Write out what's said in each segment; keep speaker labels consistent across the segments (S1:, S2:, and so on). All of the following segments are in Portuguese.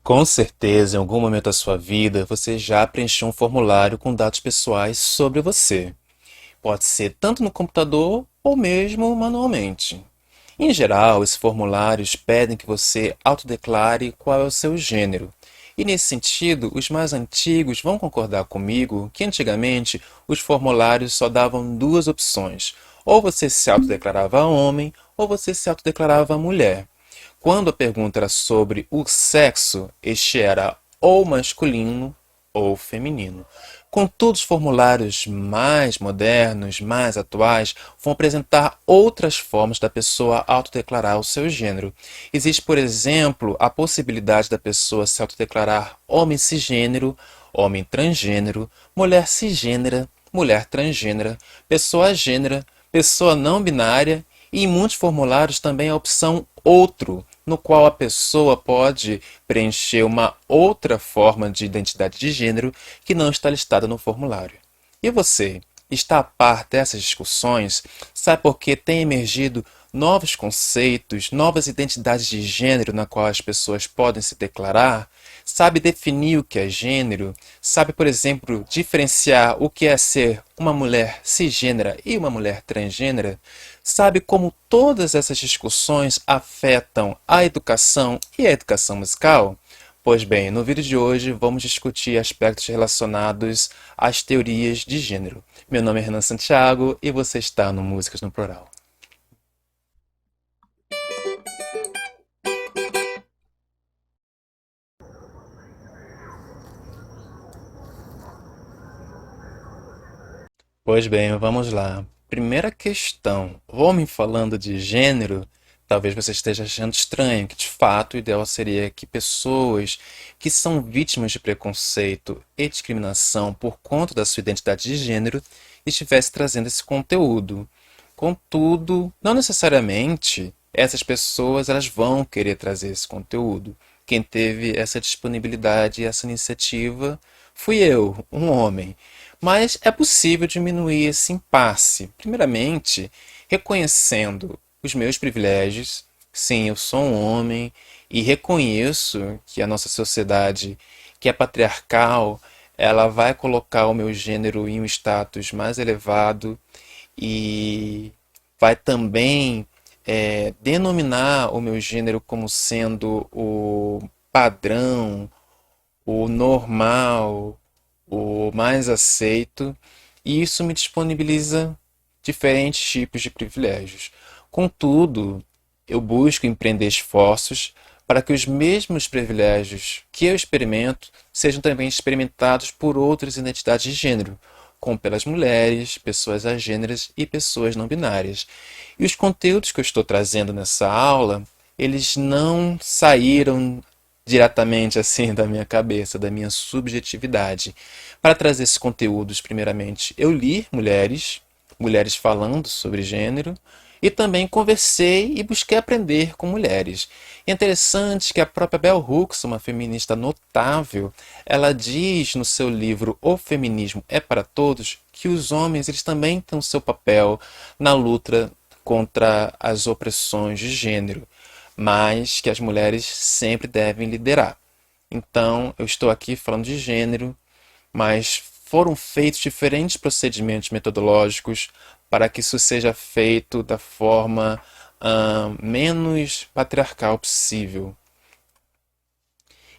S1: Com certeza, em algum momento da sua vida, você já preencheu um formulário com dados pessoais sobre você. Pode ser tanto no computador ou mesmo manualmente. Em geral, esses formulários pedem que você autodeclare qual é o seu gênero. E nesse sentido, os mais antigos vão concordar comigo que antigamente os formulários só davam duas opções: ou você se autodeclarava homem ou você se autodeclarava mulher. Quando a pergunta era sobre o sexo, este era ou masculino ou feminino. Contudo, os formulários mais modernos, mais atuais, vão apresentar outras formas da pessoa autodeclarar o seu gênero. Existe, por exemplo, a possibilidade da pessoa se autodeclarar homem cisgênero, homem transgênero, mulher cisgênera, mulher transgênera, pessoa gênera, pessoa não binária e em muitos formulários também a opção outro, no qual a pessoa pode preencher uma outra forma de identidade de gênero que não está listada no formulário. E você, está a par dessas discussões? Sabe por que tem emergido novos conceitos, novas identidades de gênero na qual as pessoas podem se declarar? Sabe definir o que é gênero? Sabe, por exemplo, diferenciar o que é ser uma mulher cisgênera e uma mulher transgênera? Sabe como todas essas discussões afetam a educação e a educação musical? Pois bem, no vídeo de hoje vamos discutir aspectos relacionados às teorias de gênero. Meu nome é Renan Santiago e você está no Músicas no Plural. Pois bem, vamos lá. Primeira questão. Homem falando de gênero, talvez você esteja achando estranho, que de fato o ideal seria que pessoas que são vítimas de preconceito e discriminação por conta da sua identidade de gênero estivessem trazendo esse conteúdo. Contudo, não necessariamente essas pessoas elas vão querer trazer esse conteúdo. Quem teve essa disponibilidade e essa iniciativa fui eu, um homem. Mas é possível diminuir esse impasse. Primeiramente, reconhecendo os meus privilégios. Sim, eu sou um homem e reconheço que a nossa sociedade, que é patriarcal, ela vai colocar o meu gênero em um status mais elevado e vai também denominar o meu gênero como sendo o padrão, o normal, o mais aceito, e isso me disponibiliza diferentes tipos de privilégios. Contudo, eu busco empreender esforços para que os mesmos privilégios que eu experimento sejam também experimentados por outras identidades de gênero, como pelas mulheres, pessoas agêneras e pessoas não binárias. E os conteúdos que eu estou trazendo nessa aula, eles não saíram diretamente assim da minha cabeça, da minha subjetividade. Para trazer esses conteúdos, primeiramente, eu li mulheres falando sobre gênero, e também conversei e busquei aprender com mulheres. E é interessante que a própria Bell Hooks, uma feminista notável, ela diz no seu livro O Feminismo é para Todos que os homens eles também têm o seu papel na luta contra as opressões de gênero, mas que as mulheres sempre devem liderar. Então, eu estou aqui falando de gênero, mas foram feitos diferentes procedimentos metodológicos para que isso seja feito da forma menos patriarcal possível.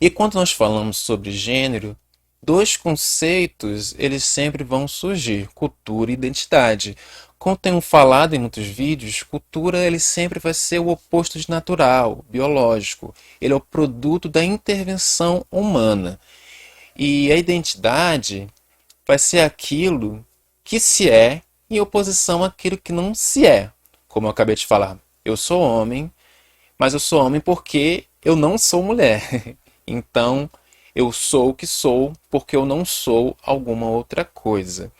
S1: E quando nós falamos sobre gênero, dois conceitos eles sempre vão surgir: cultura e identidade. Como tenho falado em muitos vídeos, cultura ele sempre vai ser o oposto de natural, biológico. Ele é o produto da intervenção humana. E a identidade vai ser aquilo que se é em oposição àquilo que não se é. Como eu acabei de falar, eu sou homem, mas eu sou homem porque eu não sou mulher. Então, eu sou o que sou porque eu não sou alguma outra coisa.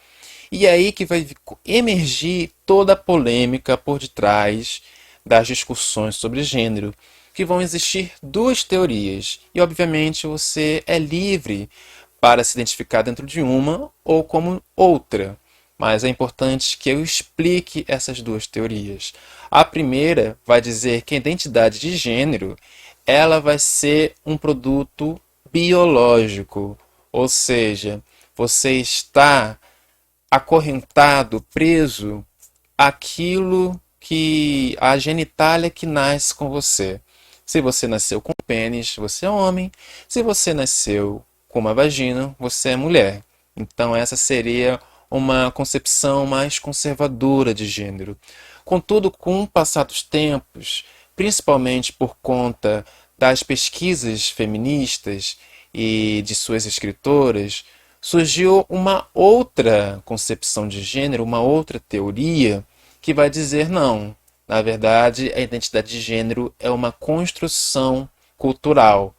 S1: E é aí que vai emergir toda a polêmica por detrás das discussões sobre gênero, que vão existir duas teorias. E, obviamente, você é livre para se identificar dentro de uma ou como outra. Mas é importante que eu explique essas duas teorias. A primeira vai dizer que a identidade de gênero ela vai ser um produto biológico, ou seja, você está acorrentado, preso àquilo que a genitália que nasce com você. Se você nasceu com pênis, você é homem. Se você nasceu com uma vagina, você é mulher. Então essa seria uma concepção mais conservadora de gênero. Contudo, com o passar dos tempos, principalmente por conta das pesquisas feministas e de suas escritoras, surgiu uma outra concepção de gênero, uma outra teoria que vai dizer não. Na verdade, a identidade de gênero é uma construção cultural.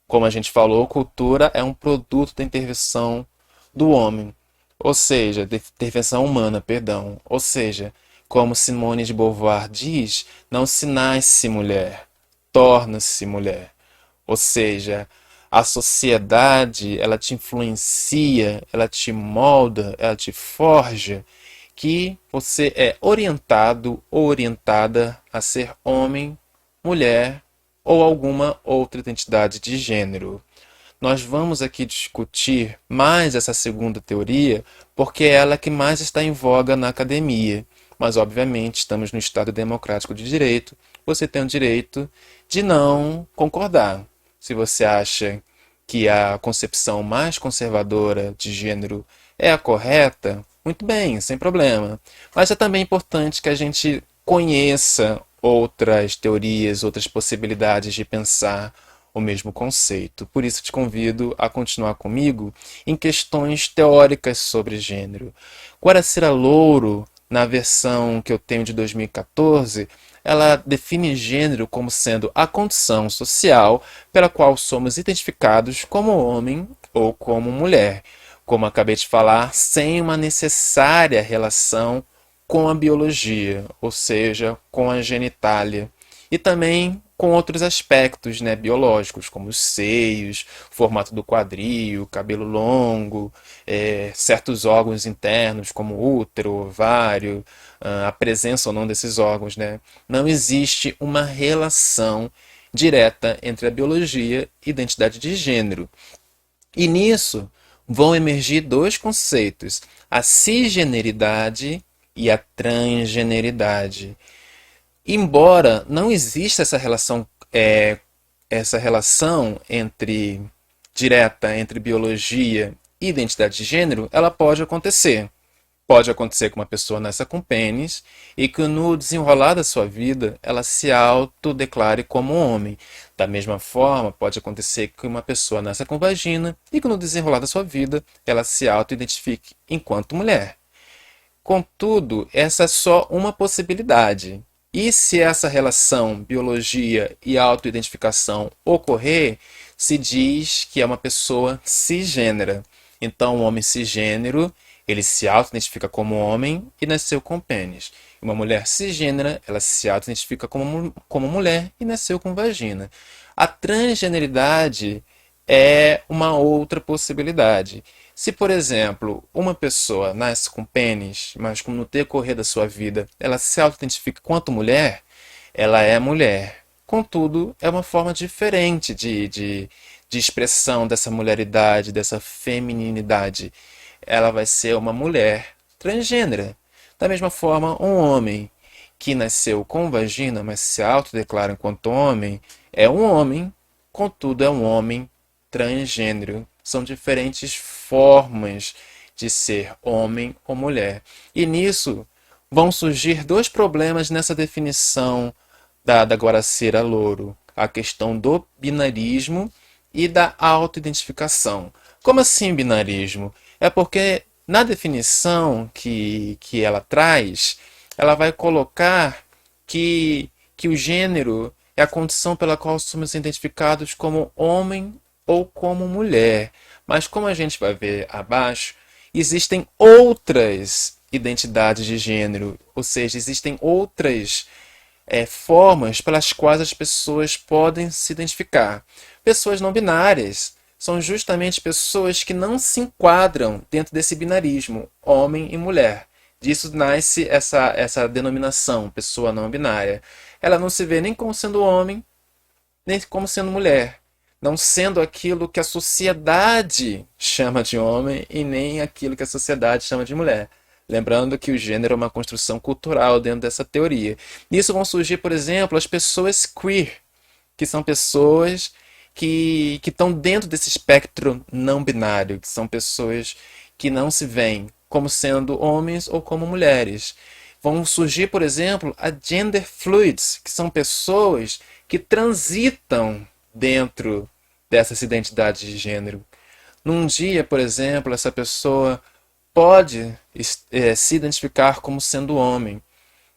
S1: Como a gente falou, cultura é um produto da intervenção do homem, ou seja, da intervenção humana, perdão. Ou seja, como Simone de Beauvoir diz, não se nasce mulher, torna-se mulher. Ou seja, a sociedade, ela te influencia, ela te molda, ela te forja, que você é orientado ou orientada a ser homem, mulher ou alguma outra identidade de gênero. Nós vamos aqui discutir mais essa segunda teoria, porque é ela que mais está em voga na academia. Mas, obviamente, estamos no Estado democrático de direito. Você tem o direito de não concordar. Se você acha que a concepção mais conservadora de gênero é a correta, muito bem, sem problema. Mas é também importante que a gente conheça outras teorias, outras possibilidades de pensar o mesmo conceito. Por isso te convido a continuar comigo em questões teóricas sobre gênero. Guaracira Louro, na versão que eu tenho de 2014, ela define gênero como sendo a condição social pela qual somos identificados como homem ou como mulher, como acabei de falar, sem uma necessária relação com a biologia, ou seja, com a genitália, e também com outros aspectos, né, biológicos, como os seios, formato do quadril, cabelo longo, certos órgãos internos, como útero, ovário, a presença ou não desses órgãos. Né? Não existe uma relação direta entre a biologia e a identidade de gênero. E nisso vão emergir dois conceitos: a cisgeneridade e a transgeneridade. Embora não exista essa relação entre direta entre biologia e identidade de gênero, ela pode acontecer. Pode acontecer que uma pessoa nasça com pênis e que no desenrolar da sua vida ela se autodeclare como homem. Da mesma forma, pode acontecer que uma pessoa nasça com vagina e que no desenrolar da sua vida ela se auto-identifique enquanto mulher. Contudo, essa é só uma possibilidade. E se essa relação biologia e autoidentificação ocorrer, se diz que é uma pessoa cisgênera. Então, o homem cisgênero, ele se autoidentifica como homem e nasceu com pênis. Uma mulher cisgênera, ela se autoidentifica como mulher e nasceu com vagina. A transgeneridade é uma outra possibilidade. Se, por exemplo, uma pessoa nasce com pênis, mas no decorrer da sua vida ela se auto-identifica quanto mulher, ela é mulher. Contudo, é uma forma diferente de expressão dessa mulheridade, dessa femininidade. Ela vai ser uma mulher transgênera. Da mesma forma, um homem que nasceu com vagina, mas se autodeclara enquanto homem, é um homem, contudo, é um homem transgênero. São diferentes formas de ser homem ou mulher. E nisso vão surgir dois problemas nessa definição da Guaracira Louro: a questão do binarismo e da autoidentificação. Como assim binarismo? É porque na definição que ela traz, ela vai colocar que o gênero é a condição pela qual somos identificados como homem ou como mulher. Mas como a gente vai ver abaixo, existem outras identidades de gênero, ou seja, existem outras formas pelas quais as pessoas podem se identificar. Pessoas não binárias são justamente pessoas que não se enquadram dentro desse binarismo, homem e mulher. Disso nasce essa denominação, pessoa não binária. Ela não se vê nem como sendo homem, nem como sendo mulher, não sendo aquilo que a sociedade chama de homem e nem aquilo que a sociedade chama de mulher. Lembrando que o gênero é uma construção cultural dentro dessa teoria. Nisso vão surgir, por exemplo, as pessoas queer, que são pessoas que estão dentro desse espectro não binário, que são pessoas que não se veem como sendo homens ou como mulheres. Vão surgir, por exemplo, a gender fluids, que são pessoas que transitam dentro dessas identidades de gênero. Num dia, por exemplo, essa pessoa pode se identificar como sendo homem,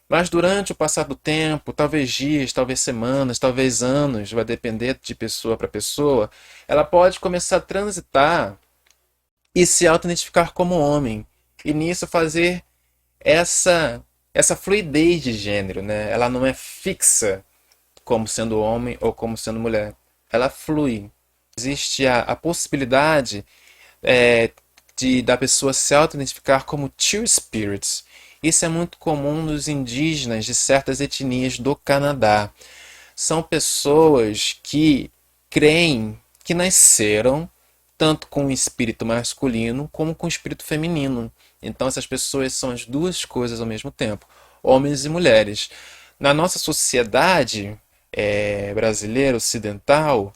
S1: mas durante o passar do tempo, talvez dias, talvez semanas, talvez anos, vai depender de pessoa para pessoa, ela pode começar a transitar e se auto-identificar como homem. E nisso fazer essa, essa fluidez de gênero, né? Ela não é fixa como sendo homem ou como sendo mulher. Ela flui. Existe a possibilidade é, da pessoa se auto-identificar como two spirits. Isso é muito comum nos indígenas de certas etnias do Canadá. São pessoas que creem que nasceram tanto com o espírito masculino como com o espírito feminino. Então essas pessoas são as duas coisas ao mesmo tempo, homens e mulheres. Na nossa sociedade brasileira ocidental,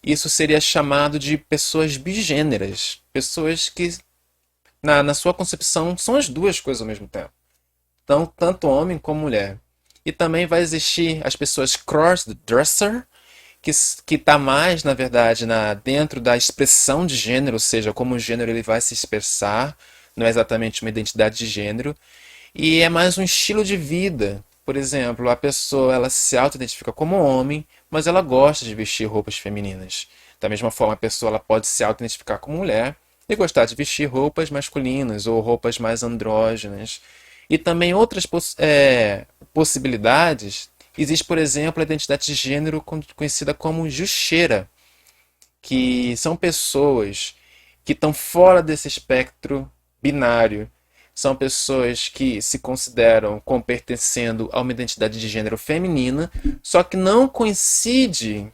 S1: isso seria chamado de pessoas bigêneras, pessoas que na sua concepção são as duas coisas ao mesmo tempo. Então, tanto homem como mulher. E também vai existir as pessoas cross-dresser, que está mais, na verdade, dentro da expressão de gênero, ou seja, como o gênero ele vai se expressar, não é exatamente uma identidade de gênero, e é mais um estilo de vida. Por exemplo, a pessoa ela se auto-identifica como homem, mas ela gosta de vestir roupas femininas. Da mesma forma, a pessoa ela pode se auto-identificar como mulher e gostar de vestir roupas masculinas ou roupas mais andrógenas. E também outras possibilidades. Existe, por exemplo, a identidade de gênero conhecida como jucheira, que são pessoas que estão fora desse espectro binário. São pessoas que se consideram como pertencendo a uma identidade de gênero feminina, só que não coincide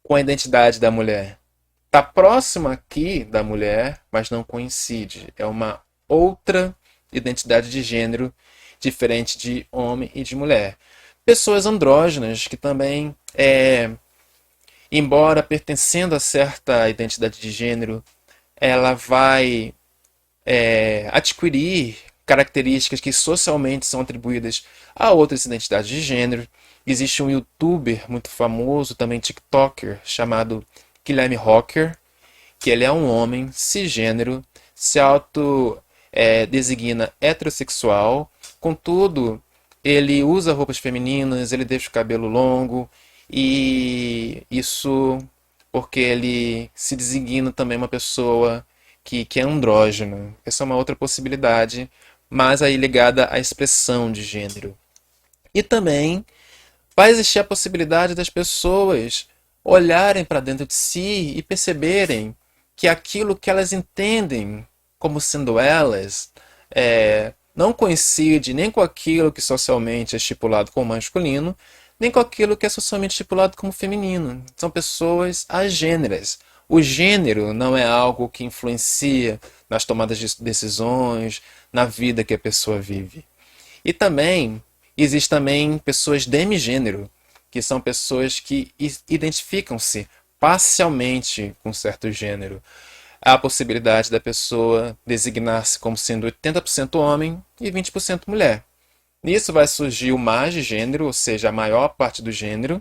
S1: com a identidade da mulher. Está próxima aqui da mulher, mas não coincide. É uma outra identidade de gênero diferente de homem e de mulher. Pessoas andrógenas que também, embora pertencendo a certa identidade de gênero, ela vai adquirir características que socialmente são atribuídas a outras identidades de gênero. Existe um youtuber muito famoso, também TikToker, chamado Guilherme Rocker, que ele é um homem cisgênero, se auto designa heterossexual, contudo, ele usa roupas femininas, ele deixa o cabelo longo, e isso porque ele se designa também uma pessoa que é andrógena. Essa é uma outra possibilidade, mas aí ligada à expressão de gênero. E também vai existir a possibilidade das pessoas olharem para dentro de si e perceberem que aquilo que elas entendem como sendo elas não coincide nem com aquilo que socialmente é estipulado como masculino, nem com aquilo que é socialmente estipulado como feminino. São pessoas agêneras. O gênero não é algo que influencia nas tomadas de decisões, na vida que a pessoa vive. E também existe também pessoas demigênero, que são pessoas que identificam-se parcialmente com certo gênero. Há a possibilidade da pessoa designar-se como sendo 80% homem e 20% mulher. Nisso vai surgir o mais de gênero, ou seja, a maior parte do gênero.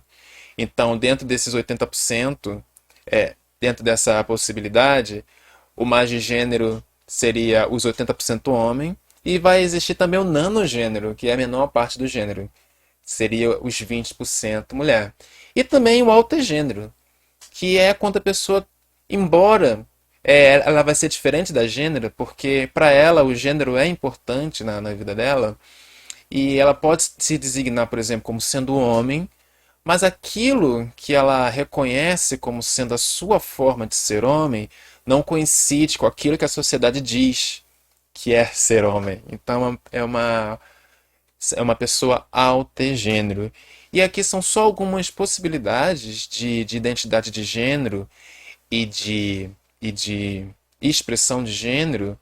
S1: Então, dentro desses 80%, dentro dessa possibilidade, o mais de gênero seria os 80% homem. E vai existir também o nanogênero, que é a menor parte do gênero. Seria os 20% mulher. E também o altogênero, que é quando a pessoa, embora ela vai ser diferente da gênero, porque para ela o gênero é importante na vida dela, e ela pode se designar, por exemplo, como sendo homem, mas aquilo que ela reconhece como sendo a sua forma de ser homem não coincide com aquilo que a sociedade diz que é ser homem. Então é uma pessoa altogênero. E aqui são só algumas possibilidades de identidade de gênero e de expressão de gênero,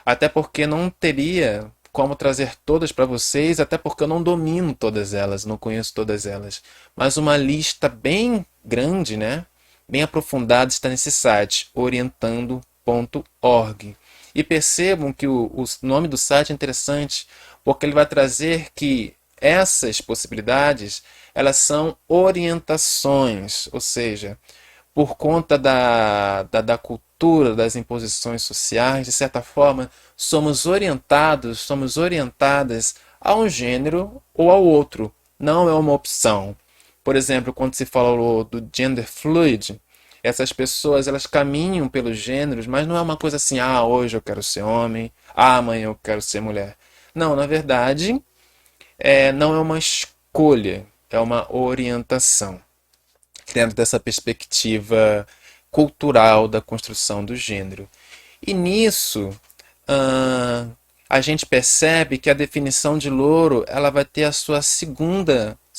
S1: até porque não teria como trazer todas para vocês, até porque eu não domino todas elas, não conheço todas elas. Mas uma lista bem grande, né? Bem aprofundada está nesse site, orientando.org. E percebam que o nome do site é interessante, porque ele vai trazer que essas possibilidades, elas são orientações, ou seja, por conta da cultura, das imposições sociais, de certa forma, somos orientados, somos orientadas a um gênero ou ao outro. Não é uma opção. Por exemplo, quando se falou do gender fluid, essas pessoas elas caminham pelos gêneros, mas não é uma coisa assim, ah, hoje eu quero ser homem, ah, amanhã eu quero ser mulher. Não, na verdade, não é uma escolha, é uma orientação dentro dessa perspectiva cultural da construção do gênero. E nisso, ah, a gente percebe que a definição de louro ela vai ter a seu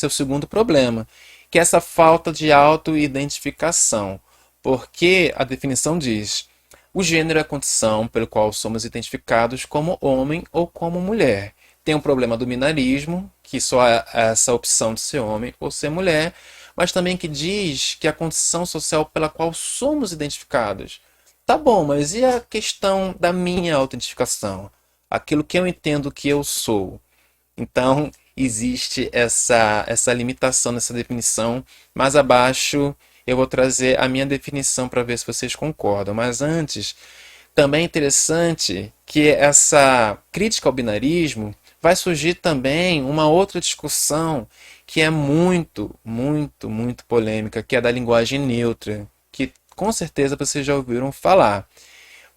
S1: segundo problema, que é essa falta de autoidentificação. Porque a definição diz: o gênero é a condição pelo qual somos identificados como homem ou como mulher. Tem um problema do binarismo, que só há essa opção de ser homem ou ser mulher, mas também que diz que a condição social pela qual somos identificados. Tá bom, mas e a questão da minha autentificação? Aquilo que eu entendo que eu sou. Então, existe essa limitação nessa definição. Mais abaixo, eu vou trazer a minha definição para ver se vocês concordam. Mas antes, também é interessante que essa crítica ao binarismo vai surgir também uma outra discussão que é muito polêmica, que é a da linguagem neutra, que com certeza vocês já ouviram falar.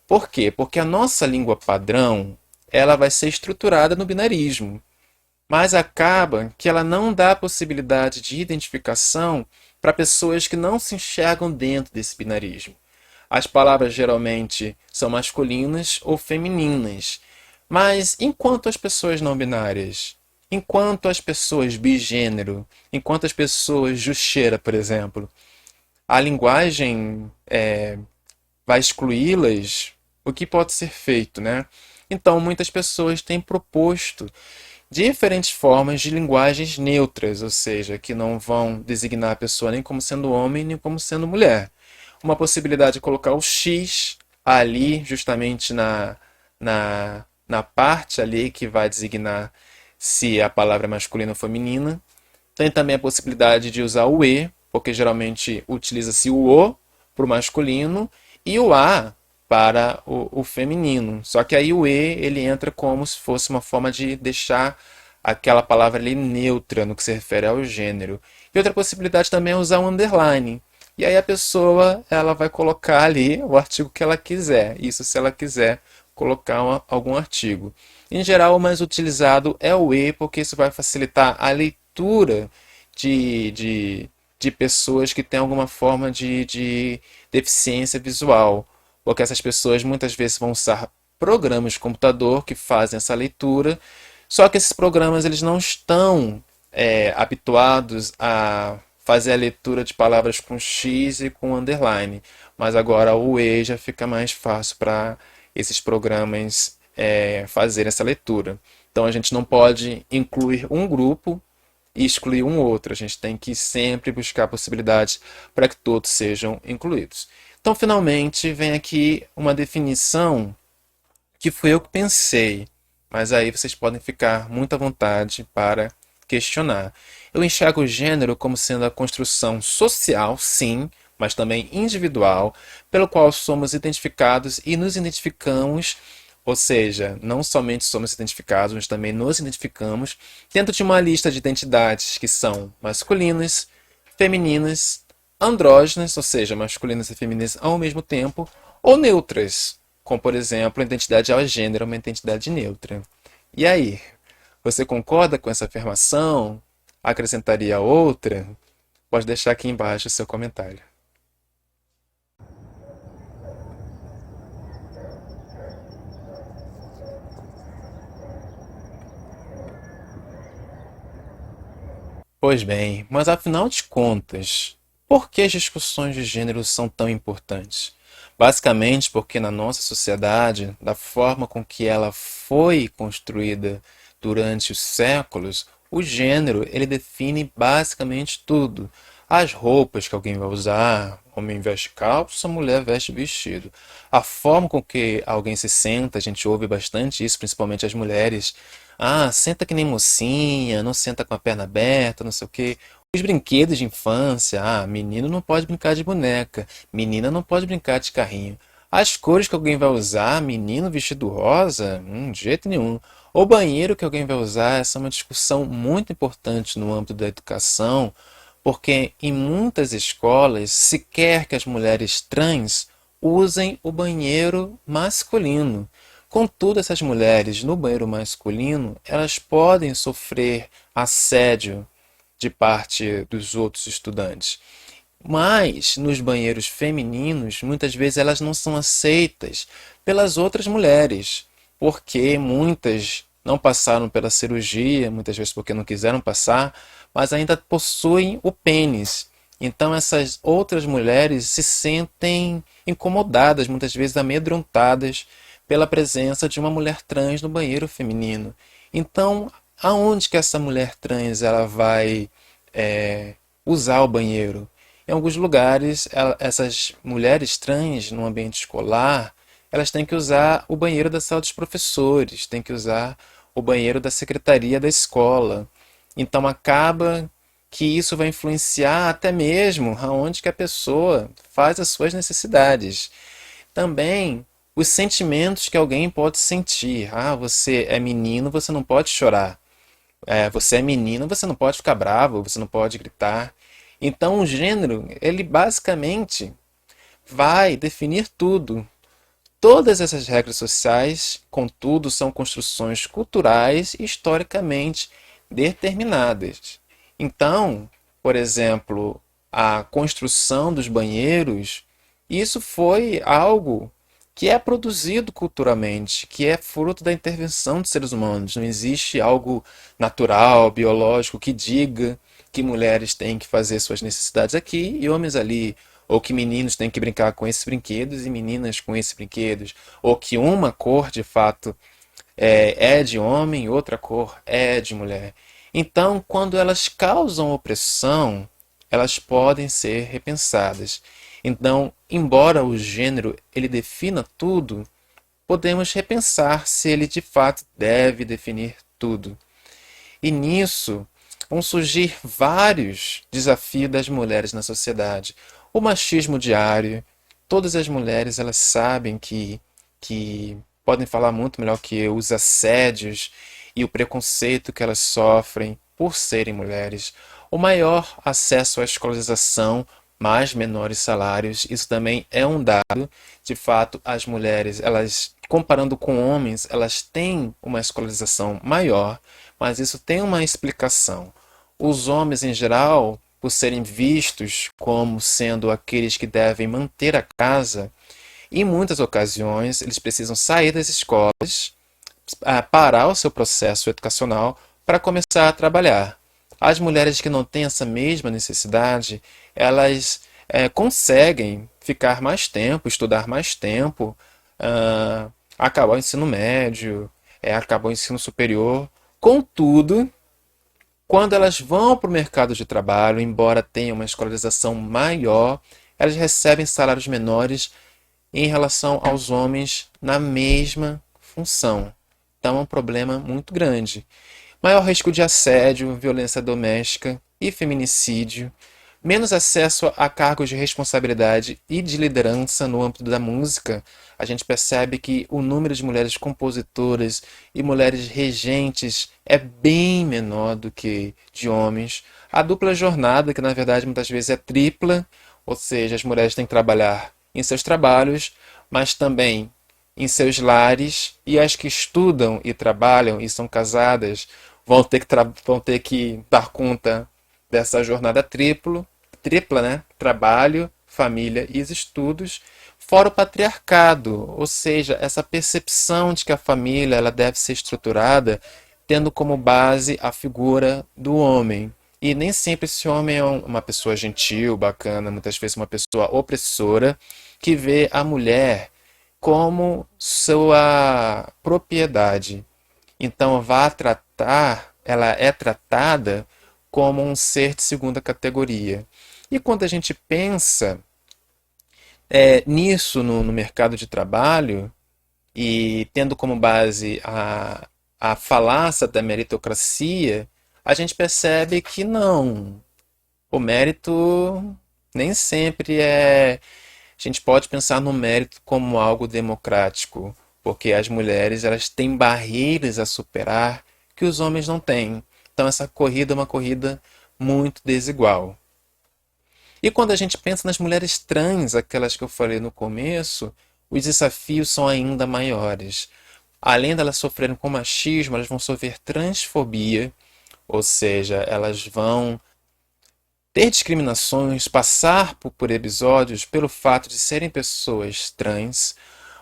S1: Por quê? Porque a nossa língua padrão, ela vai ser estruturada no binarismo, mas acaba que ela não dá possibilidade de identificação para pessoas que não se enxergam dentro desse binarismo. As palavras geralmente são masculinas ou femininas. Mas enquanto as pessoas não binárias, enquanto as pessoas bigênero, enquanto as pessoas jucheira, por exemplo, a linguagem vai excluí-las, o que pode ser feito, né? Então, muitas pessoas têm proposto diferentes formas de linguagens neutras, ou seja, que não vão designar a pessoa nem como sendo homem nem como sendo mulher. Uma possibilidade de colocar o X ali, justamente na parte ali que vai designar se a palavra é masculina ou feminina. Tem também a possibilidade de usar o E, porque geralmente utiliza-se o O para o masculino e o A para o feminino. Só que aí o E ele entra como se fosse uma forma de deixar aquela palavra ali neutra no que se refere ao gênero. E outra possibilidade também é usar um underline. E aí a pessoa ela vai colocar ali o artigo que ela quiser. Isso se ela quiser colocar algum artigo. Em geral, o mais utilizado é o E, porque isso vai facilitar a leitura de, de, de pessoas que têm alguma forma de deficiência visual. Porque essas pessoas muitas vezes vão usar programas de computador que fazem essa leitura, só que esses programas eles não estão habituados a fazer a leitura de palavras com X e com underline. Mas agora o E já fica mais fácil para esses programas fazerem essa leitura. Então a gente não pode incluir um grupo e excluir um outro. A gente tem que sempre buscar possibilidades para que todos sejam incluídos. Então, finalmente, vem aqui uma definição que foi eu que pensei, mas aí vocês podem ficar muito à vontade para questionar. Eu enxergo o gênero como sendo a construção social, sim, mas também individual, pelo qual somos identificados e nos identificamos, ou seja, não somente somos identificados, mas também nos identificamos dentro de uma lista de identidades que são masculinas, femininas, andrógenas, ou seja, masculinas e femininas ao mesmo tempo, ou neutras, como por exemplo, a identidade ao gênero é uma identidade neutra. E aí, você concorda com essa afirmação? Acrescentaria outra? Pode deixar aqui embaixo o seu comentário. Pois bem, mas afinal de contas, por que as discussões de gênero são tão importantes? Basicamente porque na nossa sociedade, da forma com que ela foi construída durante os séculos, o gênero ele define basicamente tudo. As roupas que alguém vai usar, homem veste calça, mulher veste vestido. A forma com que alguém se senta, a gente ouve bastante isso, principalmente as mulheres. Ah, senta que nem mocinha, não senta com a perna aberta, não sei o quê. Os brinquedos de infância, menino não pode brincar de boneca, menina não pode brincar de carrinho. As cores que alguém vai usar, menino vestido rosa, de jeito nenhum. O banheiro que alguém vai usar, essa é uma discussão muito importante no âmbito da educação, porque em muitas escolas se quer que as mulheres trans usem o banheiro masculino. Contudo, essas mulheres no banheiro masculino, elas podem sofrer assédio de parte dos outros estudantes. Mas nos banheiros femininos, muitas vezes elas não são aceitas pelas outras mulheres, porque muitas não passaram pela cirurgia, muitas vezes porque não quiseram passar, mas ainda possuem o pênis. Então essas outras mulheres se sentem incomodadas, muitas vezes amedrontadas pela presença de uma mulher trans no banheiro feminino. Então, aonde que essa mulher trans ela vai usar o banheiro? Em alguns lugares, essas mulheres trans no ambiente escolar, elas têm que usar o banheiro da sala dos professores, têm que usar o banheiro da secretaria da escola. Então acaba que isso vai influenciar até mesmo aonde que a pessoa faz as suas necessidades. Também os sentimentos que alguém pode sentir. Ah, você é menino, você não pode chorar. Você é menino, você não pode ficar bravo, você não pode gritar. Então, o gênero, ele basicamente vai definir tudo. Todas essas regras sociais, contudo, são construções culturais e historicamente determinadas. Então, por exemplo, a construção dos banheiros, isso foi algo que é produzido culturalmente, que é fruto da intervenção dos seres humanos. Não existe algo natural, biológico, que diga que mulheres têm que fazer suas necessidades aqui e homens ali, ou que meninos têm que brincar com esses brinquedos e meninas com esses brinquedos, ou que uma cor de fato é de homem, outra cor é de mulher. Então, quando elas causam opressão, elas podem ser repensadas. Então, embora o gênero ele defina tudo, podemos repensar se ele de fato deve definir tudo. E nisso vão surgir vários desafios das mulheres na sociedade. O machismo diário, todas as mulheres elas sabem que podem falar muito melhor que eu, os assédios e o preconceito que elas sofrem por serem mulheres. O maior acesso à escolarização, mais menores salários, isso também é um dado. De fato, as mulheres, elas, comparando com homens, elas têm uma escolarização maior, mas isso tem uma explicação. Os homens, em geral, por serem vistos como sendo aqueles que devem manter a casa, em muitas ocasiões eles precisam sair das escolas, parar o seu processo educacional para começar a trabalhar. As mulheres que não têm essa mesma necessidade, elas conseguem ficar mais tempo, estudar mais tempo, acabar o ensino médio, acabar o ensino superior. Contudo, quando elas vão para o mercado de trabalho, embora tenham uma escolarização maior, elas recebem salários menores em relação aos homens na mesma função. Então é um problema muito grande. Maior risco de assédio, violência doméstica e feminicídio. Menos acesso a cargos de responsabilidade e de liderança no âmbito da música. A gente percebe que o número de mulheres compositoras e mulheres regentes é bem menor do que de homens. A dupla jornada, que na verdade muitas vezes é tripla, ou seja, as mulheres têm que trabalhar em seus trabalhos, mas também em seus lares, e as que estudam e trabalham e são casadas vão ter que dar conta dessa jornada tripla, né? Trabalho, família e os estudos, fora o patriarcado, ou seja, essa percepção de que a família ela deve ser estruturada tendo como base a figura do homem. E nem sempre esse homem é uma pessoa gentil, bacana, muitas vezes uma pessoa opressora que vê a mulher como sua propriedade. Então, ela é tratada como um ser de segunda categoria. E quando a gente pensa nisso no mercado de trabalho, e tendo como base a falácia da meritocracia, a gente percebe que não. O mérito nem sempre é. A gente pode pensar no mérito como algo democrático, porque as mulheres elas têm barreiras a superar que os homens não têm. Então essa corrida é uma corrida muito desigual. E quando a gente pensa nas mulheres trans, aquelas que eu falei no começo, os desafios são ainda maiores. Além delas sofrerem com machismo, elas vão sofrer transfobia, ou seja, elas vão ter discriminações, passar por episódios pelo fato de serem pessoas trans,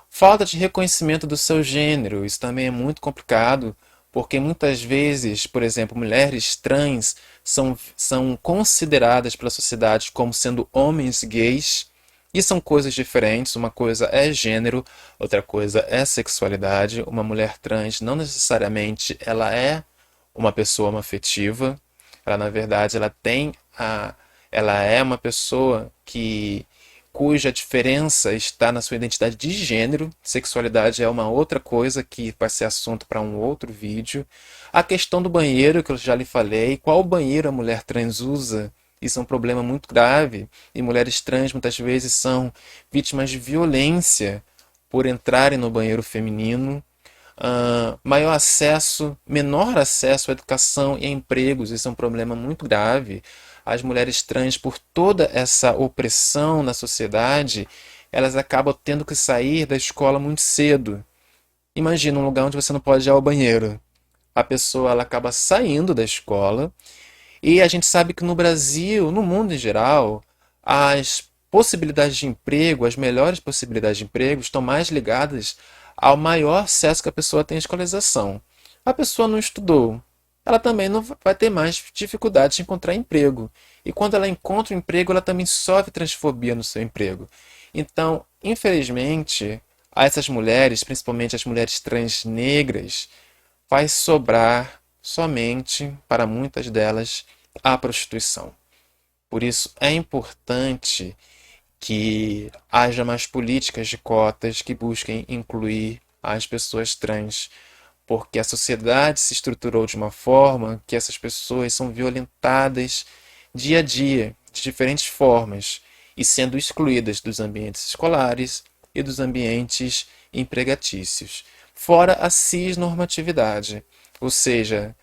S1: falta de reconhecimento do seu gênero, isso também é muito complicado, porque muitas vezes, por exemplo, mulheres trans são consideradas pela sociedade como sendo homens gays, e são coisas diferentes. Uma coisa é gênero, outra coisa é sexualidade. Uma mulher trans não necessariamente ela é uma pessoa homoafetiva. Ela, na verdade, ela é uma pessoa cuja diferença está na sua identidade de gênero. Sexualidade é uma outra coisa que vai ser assunto para um outro vídeo. A questão do banheiro, que eu já lhe falei, qual banheiro a mulher trans usa? Isso é um problema muito grave. E mulheres trans muitas vezes são vítimas de violência por entrarem no banheiro feminino. Menor acesso à educação e a empregos, isso é um problema muito grave. As mulheres trans, por toda essa opressão na sociedade, elas acabam tendo que sair da escola muito cedo. Imagina um lugar onde você não pode ir ao banheiro. A pessoa ela acaba saindo da escola e a gente sabe que no Brasil, no mundo em geral, as possibilidades de emprego, as melhores possibilidades de emprego estão mais ligadas ao maior acesso que a pessoa tem à escolarização. A pessoa não estudou, ela também não vai ter mais dificuldade de encontrar emprego. E quando ela encontra um emprego, ela também sofre transfobia no seu emprego. Então, infelizmente, a essas mulheres, principalmente as mulheres trans negras, vai sobrar somente, para muitas delas, a prostituição. Por isso é importante que haja mais políticas de cotas que busquem incluir as pessoas trans, porque a sociedade se estruturou de uma forma que essas pessoas são violentadas dia a dia, de diferentes formas, e sendo excluídas dos ambientes escolares e dos ambientes empregatícios. Fora a cisnormatividade, ou seja,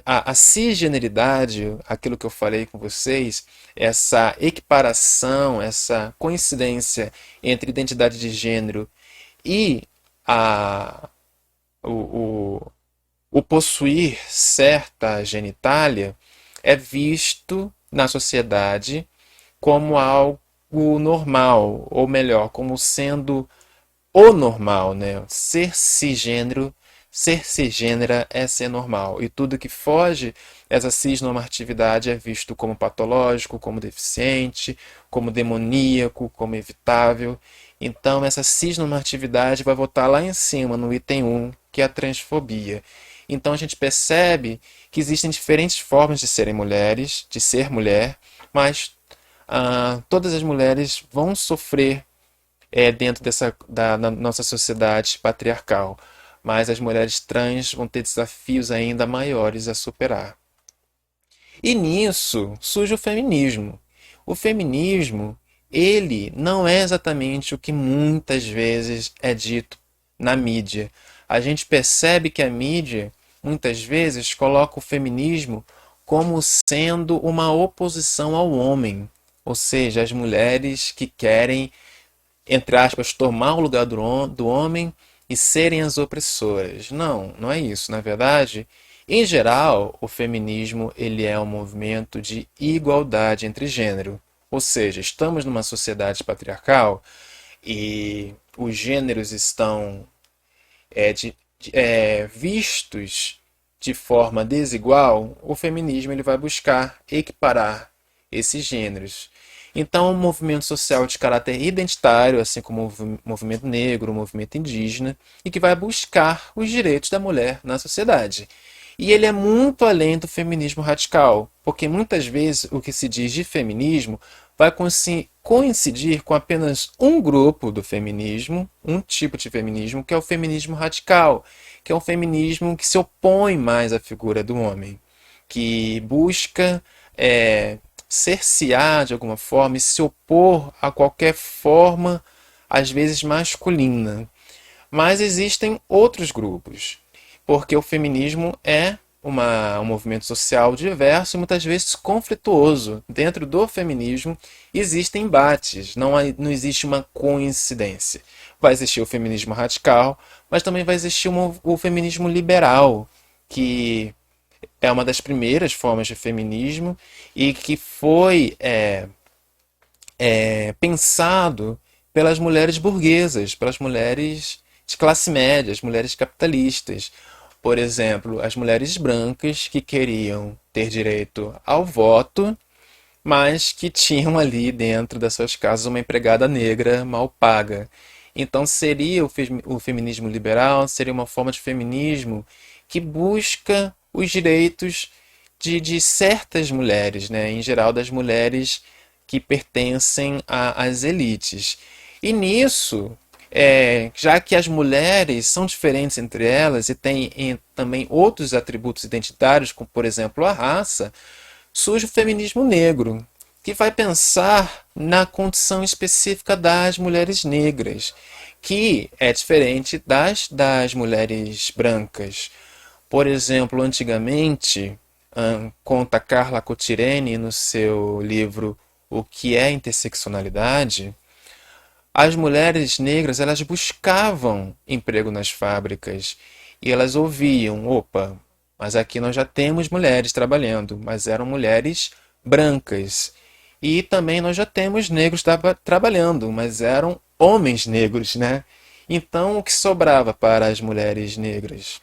S1: a cisgeneridade, aquilo que eu falei com vocês, essa equiparação, essa coincidência entre identidade de gênero e a, o, o, o possuir certa genitália é visto na sociedade como algo normal, ou melhor, como sendo o normal, né? Ser cisgênera é ser normal. E tudo que foge dessa cisnormatividade é visto como patológico, como deficiente, como demoníaco, como evitável. Então, essa cisnormatividade vai voltar lá em cima, no item 1, que é a transfobia. Então, a gente percebe que existem diferentes formas de serem mulheres, de ser mulher, mas todas as mulheres vão sofrer dentro da nossa sociedade patriarcal. Mas as mulheres trans vão ter desafios ainda maiores a superar. E nisso surge o feminismo. O feminismo, ele não é exatamente o que muitas vezes é dito na mídia. A gente percebe que a mídia, muitas vezes, coloca o feminismo como sendo uma oposição ao homem. Ou seja, as mulheres que querem, entre aspas, tomar o lugar do homem e serem as opressoras. Não, não é isso. Na verdade, em geral, o feminismo ele é um movimento de igualdade entre gênero. Ou seja, estamos numa sociedade patriarcal e os gêneros estão vistos de forma desigual, o feminismo ele vai buscar equiparar esses gêneros. Então, um movimento social de caráter identitário, assim como o movimento negro, o movimento indígena, e que vai buscar os direitos da mulher na sociedade. E ele é muito além do feminismo radical, porque muitas vezes o que se diz de feminismo vai coincidir com apenas um grupo do feminismo, um tipo de feminismo, que é o feminismo radical, que é um feminismo que se opõe mais à figura do homem, que busca cercear de alguma forma e se opor a qualquer forma, às vezes masculina. Mas existem outros grupos, porque o feminismo é um movimento social diverso e muitas vezes conflituoso. Dentro do feminismo existem embates, não existe uma coincidência. Vai existir o feminismo radical, mas também vai existir o feminismo liberal, que é uma das primeiras formas de feminismo e que foi pensado pelas mulheres burguesas, pelas mulheres de classe média, as mulheres capitalistas. Por exemplo, as mulheres brancas que queriam ter direito ao voto, mas que tinham ali dentro das suas casas uma empregada negra mal paga. Então seria o feminismo liberal, seria uma forma de feminismo que busca os direitos de certas mulheres, né? Em geral das mulheres que pertencem às elites. E nisso, já que as mulheres são diferentes entre elas e têm também outros atributos identitários, como por exemplo a raça, surge o feminismo negro, que vai pensar na condição específica das mulheres negras, que é diferente das mulheres brancas. Por exemplo, antigamente, conta Carla Cotirene no seu livro O que é interseccionalidade, as mulheres negras elas buscavam emprego nas fábricas e elas ouviam, opa, mas aqui nós já temos mulheres trabalhando, mas eram mulheres brancas. E também nós já temos negros trabalhando, mas eram homens negros, né? Então o que sobrava para as mulheres negras?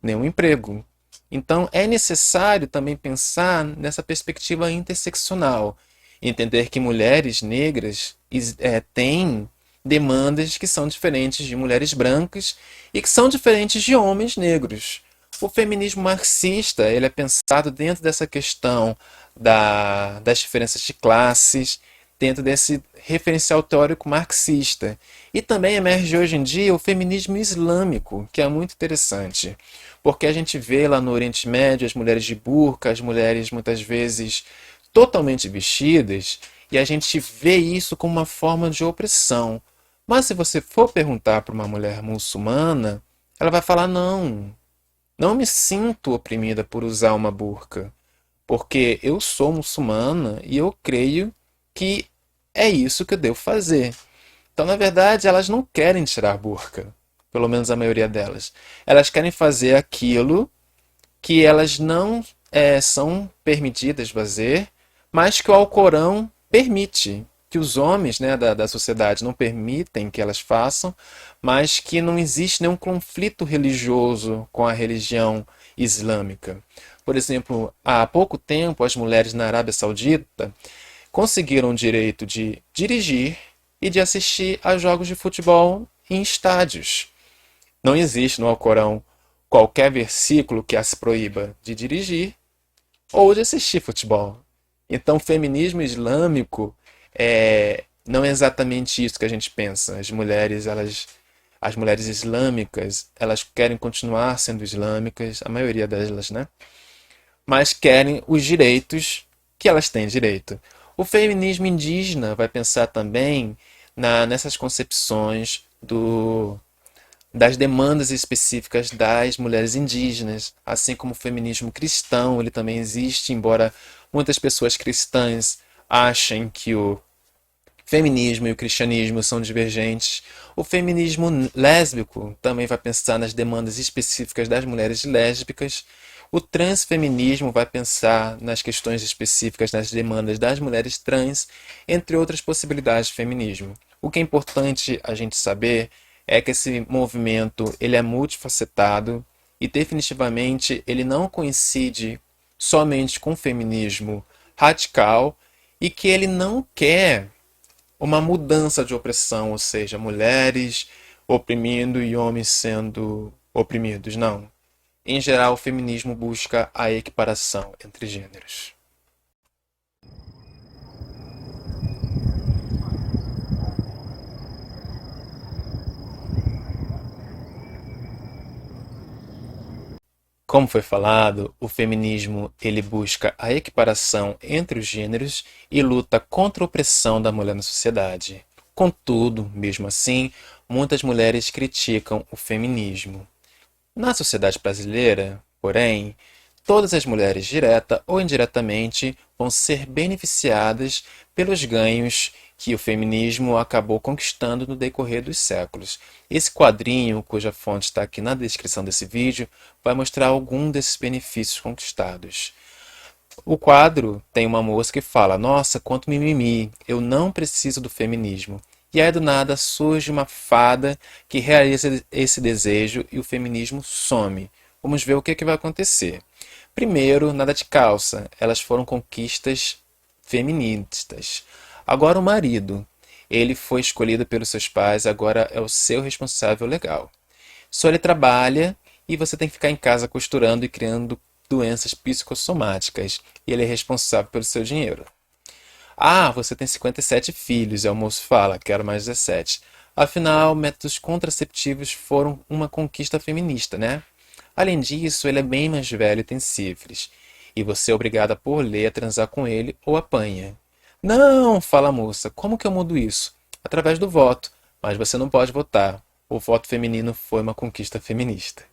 S1: Nenhum emprego. Então é necessário também pensar nessa perspectiva interseccional, entender que mulheres negras têm demandas que são diferentes de mulheres brancas e que são diferentes de homens negros. O feminismo marxista ele é pensado dentro dessa questão das diferenças de classes, dentro desse referencial teórico marxista. E também emerge hoje em dia o feminismo islâmico, que é muito interessante, porque a gente vê lá no Oriente Médio as mulheres de burca, as mulheres muitas vezes totalmente vestidas, e a gente vê isso como uma forma de opressão. Mas se você for perguntar para uma mulher muçulmana, ela vai falar: não, não me sinto oprimida por usar uma burca, porque eu sou muçulmana e eu creio que é isso que eu devo fazer. Então, na verdade, elas não querem tirar a burca, pelo menos a maioria delas. Elas querem fazer aquilo que elas não são permitidas fazer, mas que o Alcorão permite, que os homens, né, da sociedade não permitem que elas façam, mas que não existe nenhum conflito religioso com a religião islâmica. Por exemplo, há pouco tempo, as mulheres na Arábia Saudita conseguiram o direito de dirigir e de assistir a jogos de futebol em estádios. Não existe no Alcorão qualquer versículo que as proíba de dirigir ou de assistir futebol. Então, o feminismo islâmico não é exatamente isso que a gente pensa. As mulheres islâmicas, elas querem continuar sendo islâmicas, a maioria delas, né? Mas querem os direitos que elas têm direito. O feminismo indígena vai pensar também nessas concepções das demandas específicas das mulheres indígenas, assim como o feminismo cristão, ele também existe, embora muitas pessoas cristãs achem que o feminismo e o cristianismo são divergentes. O feminismo lésbico também vai pensar nas demandas específicas das mulheres lésbicas. O transfeminismo vai pensar nas questões específicas das demandas das mulheres trans, entre outras possibilidades de feminismo. O que é importante a gente saber é que esse movimento ele é multifacetado, e definitivamente ele não coincide somente com o feminismo radical e que ele não quer uma mudança de opressão, ou seja, mulheres oprimindo e homens sendo oprimidos. Não. Em geral, o feminismo busca a equiparação entre gêneros. Como foi falado, o feminismo ele busca a equiparação entre os gêneros e luta contra a opressão da mulher na sociedade. Contudo, mesmo assim, muitas mulheres criticam o feminismo. Na sociedade brasileira, porém, todas as mulheres, direta ou indiretamente, vão ser beneficiadas pelos ganhos que o feminismo acabou conquistando no decorrer dos séculos. Esse quadrinho, cuja fonte está aqui na descrição desse vídeo, vai mostrar algum desses benefícios conquistados. O quadro tem uma moça que fala: Nossa, quanto mimimi, eu não preciso do feminismo. E aí do nada surge uma fada que realiza esse desejo e o feminismo some. Vamos ver o que vai acontecer. Primeiro, nada de calça, elas foram conquistas feministas. Agora o marido, ele foi escolhido pelos seus pais, agora é o seu responsável legal. Só ele trabalha e você tem que ficar em casa costurando e criando doenças psicossomáticas. E ele é responsável pelo seu dinheiro. Ah, você tem 57 filhos, e o moço fala, quero mais 17. Afinal, métodos contraceptivos foram uma conquista feminista, né? Além disso, ele é bem mais velho e tem sífilis. E você é obrigada por lei a transar com ele ou apanha. Não, fala a moça, como que eu mudo isso? Através do voto, mas você não pode votar. O voto feminino foi uma conquista feminista.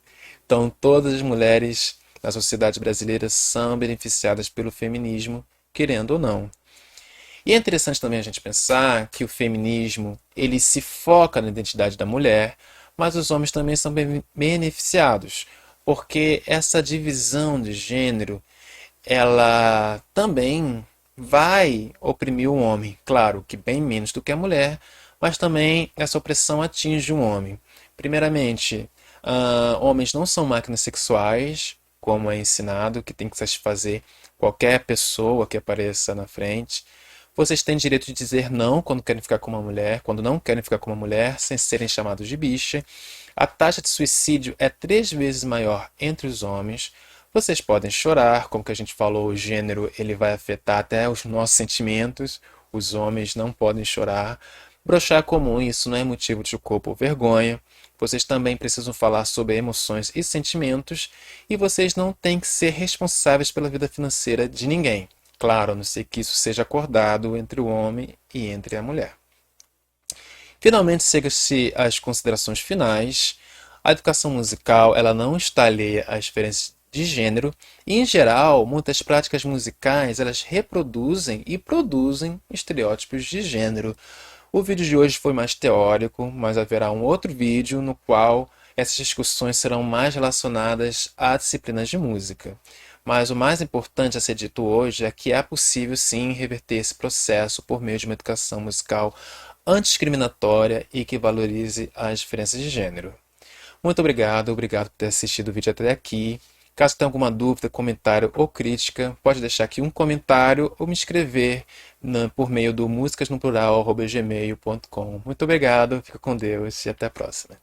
S1: Então, todas as mulheres na sociedade brasileira são beneficiadas pelo feminismo, querendo ou não. E é interessante também a gente pensar que o feminismo ele se foca na identidade da mulher, mas os homens também são beneficiados, porque essa divisão de gênero ela também vai oprimir o homem. Claro que bem menos do que a mulher, mas também essa opressão atinge o homem. Primeiramente, homens não são máquinas sexuais, como é ensinado, que tem que satisfazer qualquer pessoa que apareça na frente. Vocês têm direito de dizer não quando querem ficar com uma mulher, quando não querem ficar com uma mulher, sem serem chamados de bicha. A taxa de suicídio é 3 vezes maior entre os homens. Vocês podem chorar, como que a gente falou, o gênero ele vai afetar até os nossos sentimentos. Os homens não podem chorar. Broxar é comum, isso não é motivo de culpa ou vergonha. Vocês também precisam falar sobre emoções e sentimentos. E vocês não têm que ser responsáveis pela vida financeira de ninguém. Claro, a não ser que isso seja acordado entre o homem e entre a mulher. Finalmente, chega-se às considerações finais. A educação musical ela não está alheia às diferenças de gênero e, em geral, muitas práticas musicais elas reproduzem e produzem estereótipos de gênero. O vídeo de hoje foi mais teórico, mas haverá um outro vídeo no qual essas discussões serão mais relacionadas a disciplinas de música. Mas o mais importante a ser dito hoje é que é possível sim reverter esse processo por meio de uma educação musical antidiscriminatória e que valorize as diferenças de gênero. Muito obrigado por ter assistido o vídeo até aqui. Caso tenha alguma dúvida, comentário ou crítica, pode deixar aqui um comentário ou me escrever por meio do musicasnoplural@gmail.com. Muito obrigado, fica com Deus e até a próxima.